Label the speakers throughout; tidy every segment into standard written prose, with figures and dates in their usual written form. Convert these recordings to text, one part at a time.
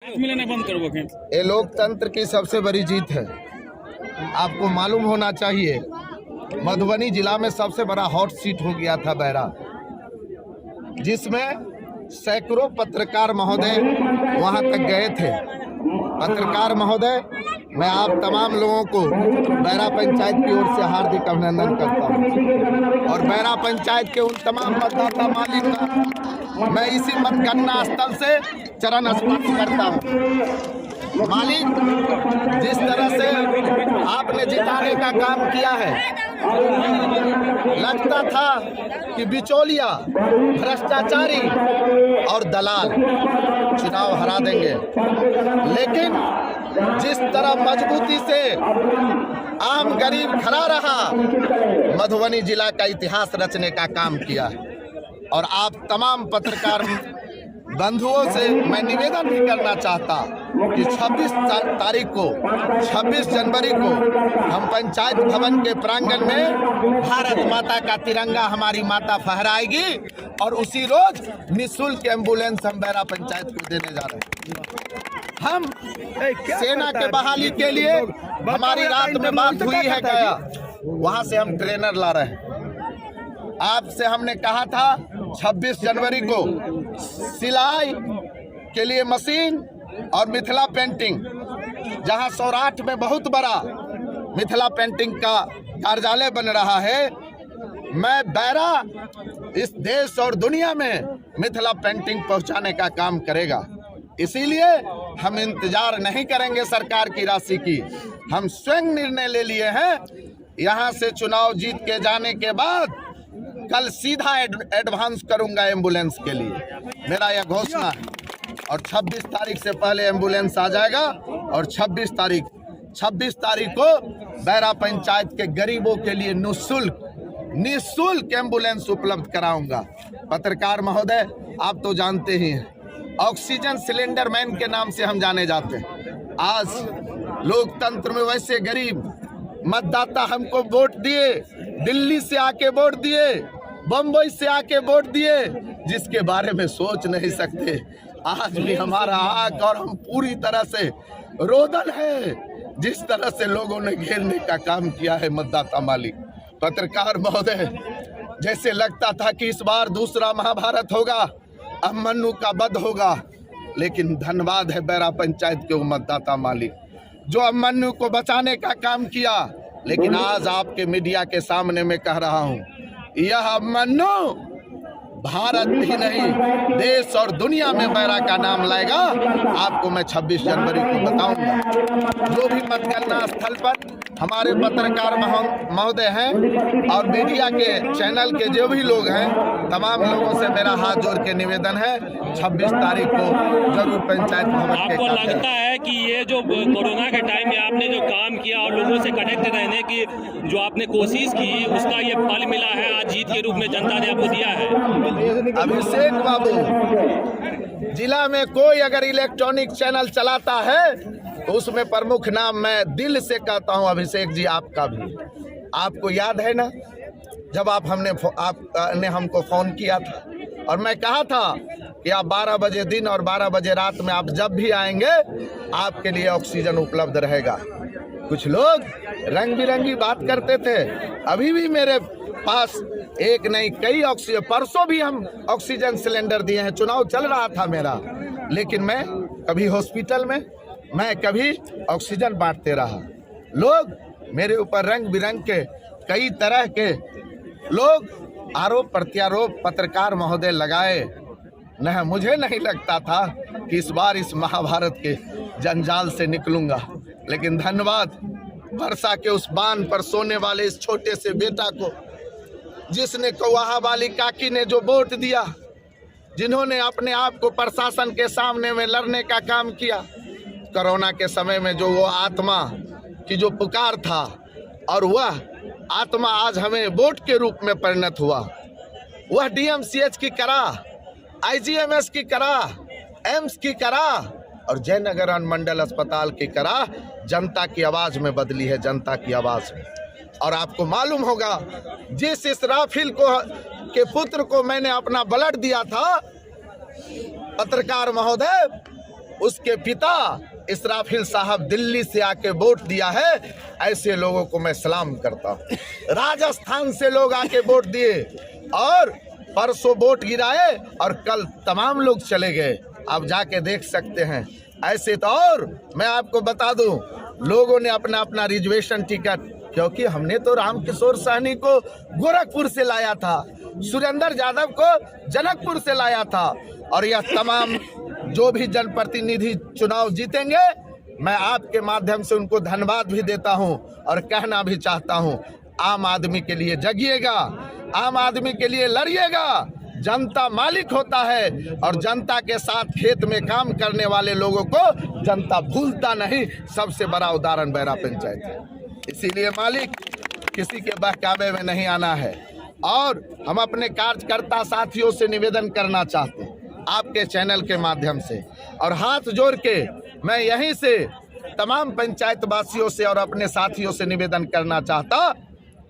Speaker 1: मिलना बंद करो।
Speaker 2: ये लोकतंत्र की सबसे बड़ी जीत है। आपको मालूम होना चाहिए मधुबनी जिला में सबसे बड़ा हॉट सीट हो गया था बैरा, जिसमें सैकड़ों पत्रकार महोदय वहां तक गए थे। पत्रकार महोदय, मैं आप तमाम लोगों को बैरा पंचायत की ओर से हार्दिक अभिनंदन करता हूं और बैरा पंचायत के उन तमाम मतदाता मालिक का मैं इसी मतगणना स्थल से चरण स्पर्श करता हूं। मालिक, जिस तरह से आपने जिताने का काम किया है, लगता था कि बिचौलिया, भ्रष्टाचारी और दलाल चुनाव हरा देंगे, लेकिन जिस तरह मजबूती से आम गरीब खड़ा रहा, मधुबनी जिला का इतिहास रचने का काम किया है। और आप तमाम पत्रकार बंधुओं से मैं निवेदन भी करना चाहता कि 26 तारीख को 26 जनवरी को हम पंचायत भवन के प्रांगण में भारत माता का तिरंगा हमारी माता फहराएगी और उसी रोज निःशुल्क एम्बुलेंस हम बैरा पंचायत को देने जा रहे हैं। हम सेना के बहाली के लिए हमारी रात में बात हुई है गया, वहां से हम ट्रेनर ला रहे हैं। आपसे हमने कहा था 26 जनवरी को सिलाई के लिए मशीन और मिथिला पेंटिंग, जहां सौराठ में बहुत बड़ा मिथिला पेंटिंग का कार्यालय बन रहा है, मैं बैरा इस देश और दुनिया में मिथिला पेंटिंग पहुंचाने का काम करेगा। इसीलिए हम इंतजार नहीं करेंगे सरकार की राशि की। हम स्वयं निर्णय ले लिए हैं, यहां से चुनाव जीत के जाने के बाद कल सीधा एडवांस करूंगा एम्बुलेंस के लिए, मेरा यह घोषणा है। और 26 तारीख से पहले एम्बुलेंस आ जाएगा और 26 तारीख को बैरा पंचायत के गरीबों के लिए निःशुल्क एम्बुलेंस उपलब्ध कराऊंगा। पत्रकार महोदय, आप तो जानते ही हैं, ऑक्सीजन सिलेंडर मैन के नाम से हम जाने जाते हैं। आज लोकतंत्र में वैसे गरीब मतदाता हमको वोट दिए, दिल्ली से आके वोट दिए, बम्बई से आके वोट दिए, जिसके बारे में सोच नहीं सकते। आज भी हमारा आग और हम पूरी तरह से रोदन है, जिस तरह से लोगों ने घेरने का काम किया है मतदाता मालिक। पत्रकार महोदय, जैसे लगता था कि इस बार दूसरा महाभारत होगा, अभिमन्यु का वध होगा, लेकिन धन्यवाद है बैरा पंचायत के मतदाता मालिक जो अभिमन्यु को बचाने का काम किया। लेकिन आज आपके मीडिया के सामने मैं कह रहा हूं, यह अभिमन्यु भारत ही नहीं देश और दुनिया में बैरा का नाम लाएगा। आपको मैं 26 जनवरी को बताऊंगा। जो भी मतगणना स्थल पर हमारे पत्रकार महोदय हैं और मीडिया के चैनल के जो भी लोग हैं, तमाम लोगों से मेरा हाथ जोड़ के निवेदन है, 26 तारीख को जरूर पंचायत भवन के।
Speaker 1: आपको लगता है कि ये जो कोरोना के टाइम में आपने जो काम किया और लोगों से कनेक्ट रहने की जो आपने कोशिश की, उसका ये फल मिला है, आज जीत के रूप में जनता ने आपको दिया है?
Speaker 2: अभिषेक बाबू, जिला में कोई अगर इलेक्ट्रॉनिक चैनल चलाता है तो उसमें प्रमुख नाम मैं दिल से कहता हूं अभिषेक जी आपका भी। आपको याद है ना, जब आपने हमको फोन किया था और मैं कहा था कि आप 12 बजे दिन और 12 बजे रात में आप जब भी आएंगे आपके लिए ऑक्सीजन उपलब्ध रहेगा। कुछ लोग रंग बिरंगी बात करते थे, अभी भी मेरे पास एक नहीं कई ऑक्सीजन, परसों भी हम ऑक्सीजन सिलेंडर दिए हैं। चुनाव चल रहा था मेरा, लेकिन मैं कभी हॉस्पिटल में, मैं कभी ऑक्सीजन बांटते रहा। लोग मेरे ऊपर रंग बिरंग के कई तरह के लोग आरोप प्रत्यारोप पत्रकार महोदय लगाए। नहीं, मुझे नहीं लगता था कि इस बार इस महाभारत के जंजाल से निकलूंगा, लेकिन धन्यवाद वर्षा के उस बांध पर सोने वाले इस छोटे से बेटा को, जिसने कौवाहा वाली काकी ने जो वोट दिया, जिन्होंने अपने आप को प्रशासन के सामने में लड़ने का काम किया। कोरोना के समय में जो वो आत्मा की जो पुकार था और वह आत्मा आज हमें वोट के रूप में परिणत हुआ। वह DMCH की करा, IGMS की करा, एम्स की करा और जयनगर अनुमंडल अस्पताल की करा, जनता की आवाज में बदली है, जनता की आवाज में। और आपको मालूम होगा, जिस इसराफिल के पुत्र को मैंने अपना ब्लड दिया था, पत्रकार महोदय, उसके पिता इसराफिल साहब दिल्ली से आके वोट दिया है, ऐसे लोगों को मैं सलाम करता हूँ। राजस्थान से लोग आके वोट दिए और परसों वोट गिराए और कल तमाम लोग चले गए। आप जाके देख सकते हैं। ऐसे तो और मैं आपको बता दूं, लोगों ने अपना अपना रिजर्वेशन टिकट, क्योंकि हमने तो रामकिशोर साहनी को गोरखपुर से लाया था, सुरेंद्र यादव को जनकपुर से लाया था, और यह तमाम जो भी जनप्रतिनिधि चुनाव जीतेंगे, मैं आपके माध्यम से उनको धन्यवाद भी देता हूं और कहना भी चाहता हूं, आम आदमी के लिए जगिएगा, आम आदमी के लिए लड़िएगा। जनता मालिक होता है और जनता के साथ खेत में काम करने वाले लोगों को जनता भूलता नहीं। सबसे बड़ा उदाहरण बैरा पंचायत है। इसीलिए मालिक, किसी के बहकावे में नहीं आना है। और हम अपने कार्यकर्ता साथियों से निवेदन करना चाहते हैं आपके चैनल के माध्यम से, और हाथ जोड़ के मैं यहीं से तमाम पंचायत वासियों से और अपने साथियों से निवेदन करना चाहता,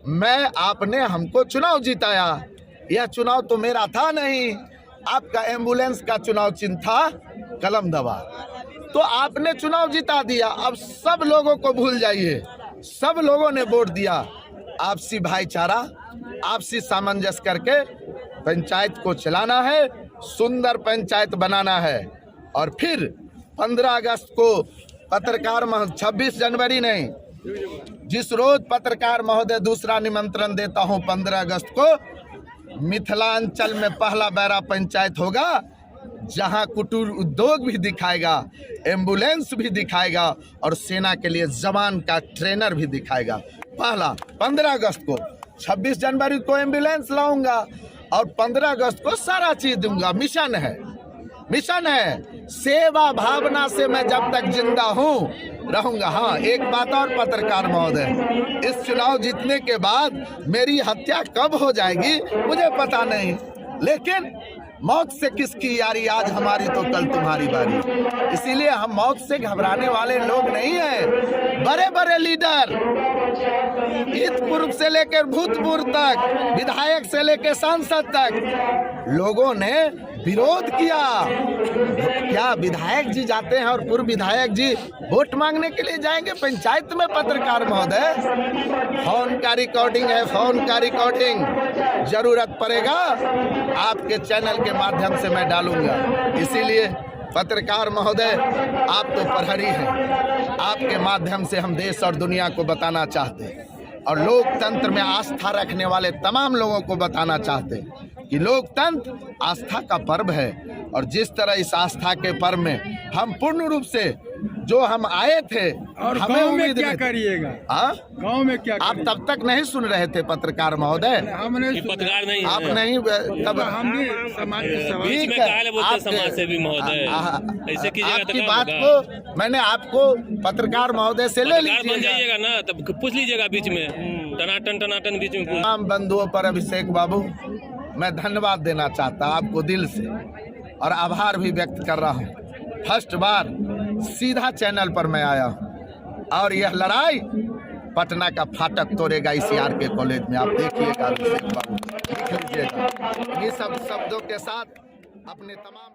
Speaker 2: मैं आपने हमको चुनाव जिताया, यह चुनाव तो मेरा था नहीं, आपका एम्बुलेंस का चुनाव चिन्ह था कलम दबा, तो आपने चुनाव जिता दिया। अब सब लोगों को भूल जाइए, सब लोगों ने वोट दिया। आपसी भाईचारा, आपसी सामंजस्य करके पंचायत को चलाना है, सुंदर पंचायत बनाना है। और फिर 15 अगस्त को पत्रकार 26 जनवरी नहीं, जिस रोज पत्रकार महोदय दूसरा निमंत्रण देता हूं, 15 अगस्त को मिथिलांचल में पहला बैरा पंचायत होगा, जहां कुटीर उद्योग भी दिखाएगा, एम्बुलेंस भी दिखाएगा और सेना के लिए जवान का ट्रेनर भी दिखाएगा। पहला 15 अगस्त को, 26 जनवरी को एम्बुलेंस लाऊंगा और 15 अगस्त को सारा चीज दूंगा। मिशन है, मिशन है। सेवा भावना से मैं जब तक जिंदा हूँ रहूंगा। हाँ, एक बात और पत्रकार महोदय, इस चुनाव जीतने के बाद मेरी हत्या कब हो जाएगी मुझे पता नहीं, लेकिन मौत से किसकी यारी, आज हमारी तो कल तुम्हारी बारी। इसीलिए हम मौत से घबराने वाले लोग नहीं हैं। बड़े बड़े लीडर, ईदपुर से लेकर भूतपुर तक, विधायक से लेकर सांसद तक लोगों ने विरोध किया। क्या विधायक जी जाते हैं और पूर्व विधायक जी वोट मांगने के लिए जाएंगे पंचायत में? पत्रकार महोदय, फोन का रिकॉर्डिंग है, फोन का रिकॉर्डिंग, जरूरत पड़ेगा आपके चैनल के माध्यम से मैं डालूंगा। इसीलिए पत्रकार महोदय, आप तो प्रहरी हैं, आपके माध्यम से हम देश और दुनिया को बताना चाहते हैं और लोकतंत्र में आस्था रखने वाले तमाम लोगों को बताना चाहते हैं कि लोकतंत्र आस्था का पर्व है, और जिस तरह इस आस्था के पर्व में हम पूर्ण रूप से जो हम आए थे,
Speaker 3: और
Speaker 2: हमें
Speaker 3: गाँव में
Speaker 2: उम्मीद
Speaker 3: क्या करिएगा?
Speaker 2: गाँव
Speaker 3: में क्या
Speaker 2: आप तब तक नहीं सुन रहे थे पत्रकार महोदय,
Speaker 3: हमने
Speaker 1: पत्रकार नहीं,
Speaker 2: आप नहीं, तब
Speaker 3: हम भी समाज के सवाल
Speaker 1: बीच में काहे बोलते समाज से भी महोदय, ऐसे कीजिएगा
Speaker 2: आपकी
Speaker 1: तो
Speaker 2: बात को मैंने आपको पत्रकार महोदय से ले
Speaker 1: बन
Speaker 2: लीजिएगा
Speaker 1: जाइएगा ना, तब पूछ लीजिएगा बीच में, टनाटन बीच में।
Speaker 2: तमाम बंधुओं पर अभिषेक बाबू मैं धन्यवाद देना चाहता आपको दिल से, और आभार भी व्यक्त कर रहा हूँ। फर्स्ट बार सीधा चैनल पर मैं आया हूँ और यह लड़ाई पटना का फाटक तोड़ेगा इस के कॉलेज में। आप देखिएगा, अभिषेक बाबू लिख लीजिएगा। इन्हीं सब शब्दों के साथ अपने तमाम